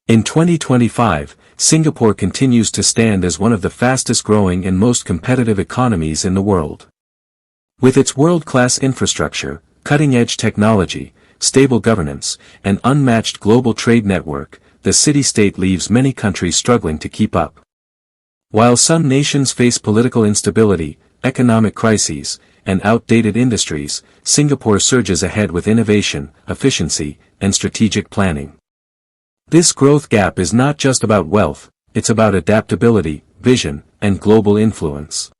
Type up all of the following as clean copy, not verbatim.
In 2025, Singapore continues to stand as one of the fastest-growing and most competitive economies in the world. With its world-class infrastructure, cutting-edge technology, stable governance, and unmatched global trade network, the city-state leaves many countries struggling to keep up. While some nations face political instability, economic crises, and outdated industries, Singapore surges ahead with innovation, efficiency, and strategic planning. This growth gap is not just about wealth, it's about adaptability, vision, and global influence.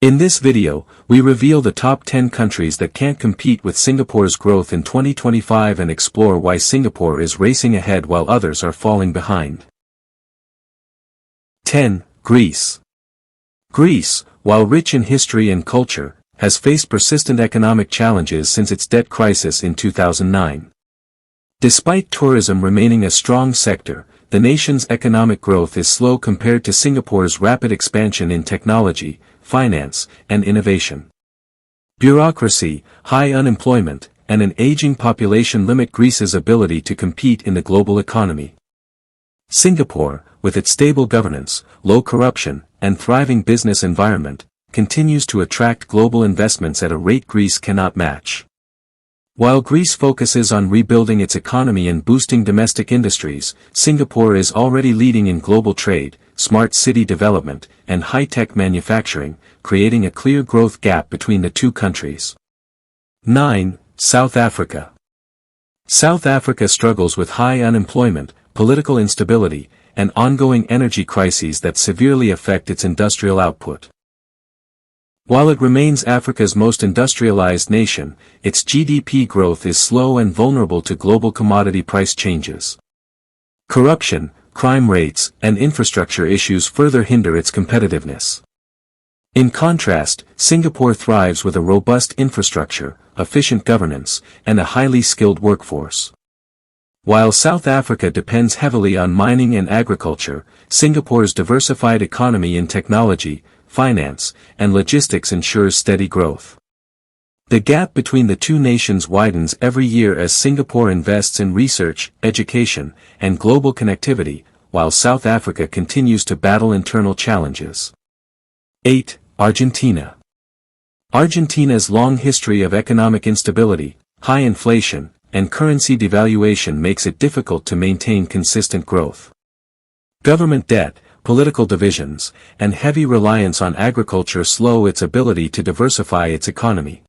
In this video, we reveal the top 10 countries that can't compete with Singapore's growth in 2025 and explore why Singapore is racing ahead while others are falling behind. 10. Greece. Greece, while rich in history and culture, has faced persistent economic challenges since its debt crisis in 2009. Despite tourism remaining a strong sector, the nation's economic growth is slow compared to Singapore's rapid expansion in technology, finance, and innovation. Bureaucracy, high unemployment, and an aging population limit Greece's ability to compete in the global economy. Singapore, with its stable governance, low corruption, and thriving business environment, continues to attract global investments at a rate Greece cannot match. While Greece focuses on rebuilding its economy and boosting domestic industries, Singapore is already leading in global trade, smart city development, and high-tech manufacturing, creating a clear growth gap between the two countries. 9. South Africa. South Africa struggles with high unemployment, political instability, and ongoing energy crises that severely affect its industrial output. While it remains Africa's most industrialized nation, its GDP growth is slow and vulnerable to global commodity price changes. Corruption, crime rates, and infrastructure issues further hinder its competitiveness. In contrast, Singapore thrives with a robust infrastructure, efficient governance, and a highly skilled workforce. While South Africa depends heavily on mining and agriculture, Singapore's diversified economy in technology, finance, and logistics ensures steady growth. The gap between the two nations widens every year as Singapore invests in research, education, and global connectivity, while South Africa continues to battle internal challenges. 8. Argentina. Argentina's long history of economic instability, high inflation, and currency devaluation makes it difficult to maintain consistent growth. Government debt, political divisions, and heavy reliance on agriculture slow its ability to diversify its economy.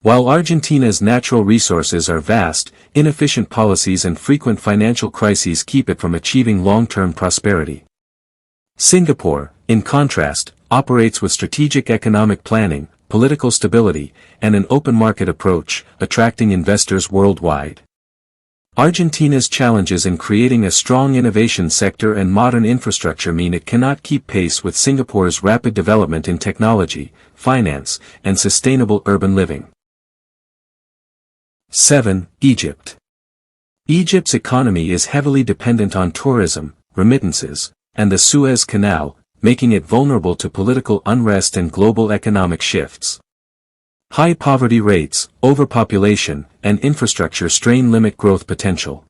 While Argentina's natural resources are vast, inefficient policies and frequent financial crises keep it from achieving long-term prosperity. Singapore, in contrast, operates with strategic economic planning, political stability, and an open market approach, attracting investors worldwide. Argentina's challenges in creating a strong innovation sector and modern infrastructure mean it cannot keep pace with Singapore's rapid development in technology, finance, and sustainable urban living. 7. Egypt. Egypt's economy is heavily dependent on tourism, remittances, and the Suez Canal, making it vulnerable to political unrest and global economic shifts. High poverty rates, overpopulation, and infrastructure strain limit growth potential.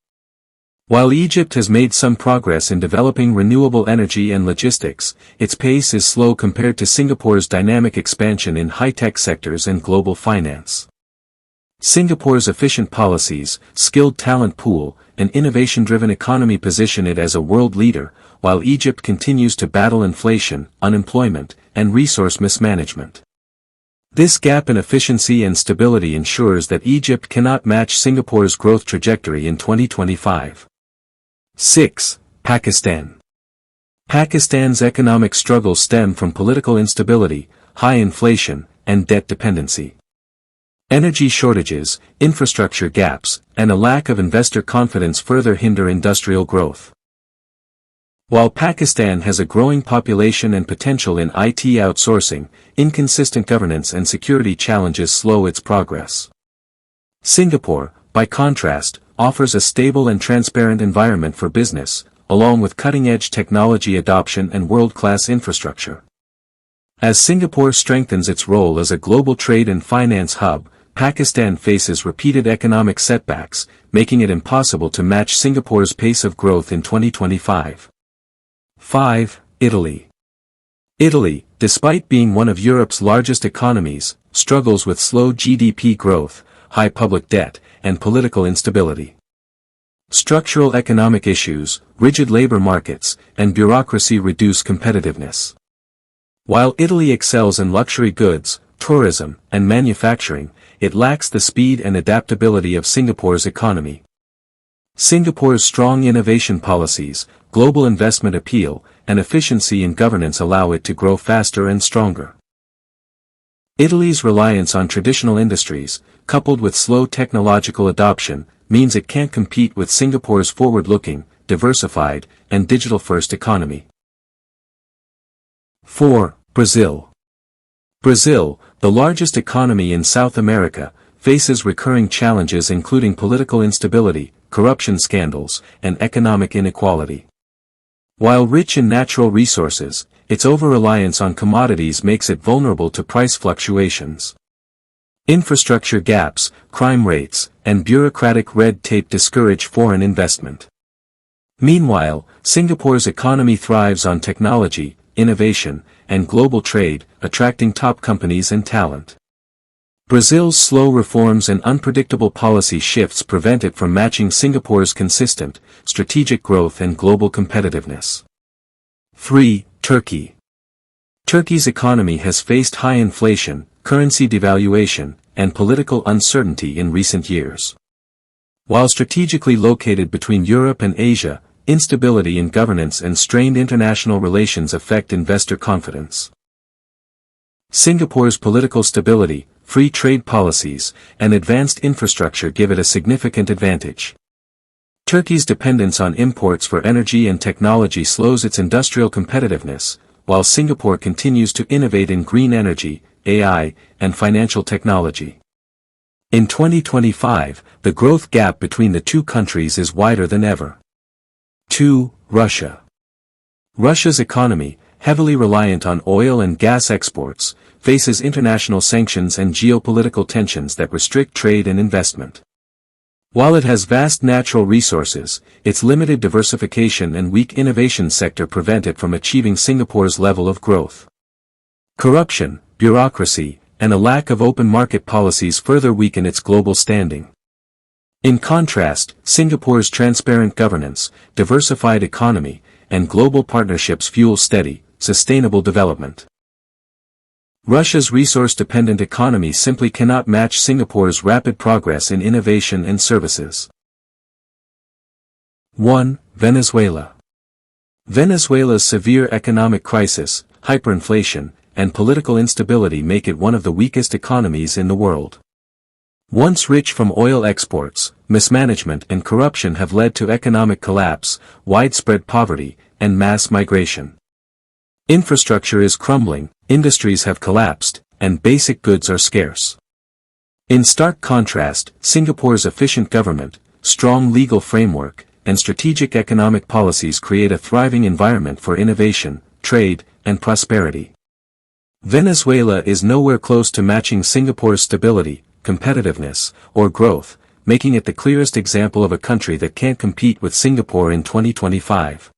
While Egypt has made some progress in developing renewable energy and logistics, its pace is slow compared to Singapore's dynamic expansion in high-tech sectors and global finance. Singapore's efficient policies, skilled talent pool, and innovation-driven economy position it as a world leader, while Egypt continues to battle inflation, unemployment, and resource mismanagement. This gap in efficiency and stability ensures that Egypt cannot match Singapore's growth trajectory in 2025. 6. Pakistan. Pakistan's economic struggles stem from political instability, high inflation, and debt dependency. Energy shortages, infrastructure gaps, and a lack of investor confidence further hinder industrial growth. While Pakistan has a growing population and potential in IT outsourcing, inconsistent governance and security challenges slow its progress. Singapore, by contrast, offers a stable and transparent environment for business, along with cutting-edge technology adoption and world-class infrastructure. As Singapore strengthens its role as a global trade and finance hub, Pakistan faces repeated economic setbacks, making it impossible to match Singapore's pace of growth in 2025. 5. Italy. Italy, despite being one of Europe's largest economies, struggles with slow GDP growth, high public debt, and political instability. Structural economic issues, rigid labor markets, and bureaucracy reduce competitiveness. While Italy excels in luxury goods, tourism, and manufacturing, it lacks the speed and adaptability of Singapore's economy. Singapore's strong innovation policies, global investment appeal, and efficiency in governance allow it to grow faster and stronger. Italy's reliance on traditional industries, coupled with slow technological adoption, means it can't compete with Singapore's forward-looking, diversified, and digital-first economy. 4. Brazil. Brazil, the largest economy in South America, faces recurring challenges including political instability, corruption scandals, and economic inequality. While rich in natural resources, its over-reliance on commodities makes it vulnerable to price fluctuations. Infrastructure gaps, crime rates, and bureaucratic red tape discourage foreign investment. Meanwhile, Singapore's economy thrives on technology, innovation, and global trade, attracting top companies and talent. Brazil's slow reforms and unpredictable policy shifts prevent it from matching Singapore's consistent, strategic growth and global competitiveness. 3. Turkey. Turkey's economy has faced high inflation, currency devaluation, and political uncertainty in recent years. While strategically located between Europe and Asia, instability in governance and strained international relations affect investor confidence. Singapore's political stability, free trade policies, and advanced infrastructure give it a significant advantage. Turkey's dependence on imports for energy and technology slows its industrial competitiveness, while Singapore continues to innovate in green energy, AI, and financial technology. In 2025, the growth gap between the two countries is wider than ever. 2. Russia. Russia's economy, heavily reliant on oil and gas exports, faces international sanctions and geopolitical tensions that restrict trade and investment. While it has vast natural resources, its limited diversification and weak innovation sector prevent it from achieving Singapore's level of growth. Corruption, bureaucracy, and a lack of open market policies further weaken its global standing. In contrast, Singapore's transparent governance, diversified economy, and global partnerships fuel steady, sustainable development. Russia's resource-dependent economy simply cannot match Singapore's rapid progress in innovation and services. 1. Venezuela. Venezuela's severe economic crisis, hyperinflation, and political instability make it one of the weakest economies in the world. Once rich from oil exports, mismanagement and corruption have led to economic collapse, widespread poverty, and mass migration. Infrastructure is crumbling, industries have collapsed, and basic goods are scarce. In stark contrast, Singapore's efficient government, strong legal framework, and strategic economic policies create a thriving environment for innovation, trade, and prosperity. Venezuela is nowhere close to matching Singapore's stability, competitiveness, or growth, making it the clearest example of a country that can't compete with Singapore in 2025.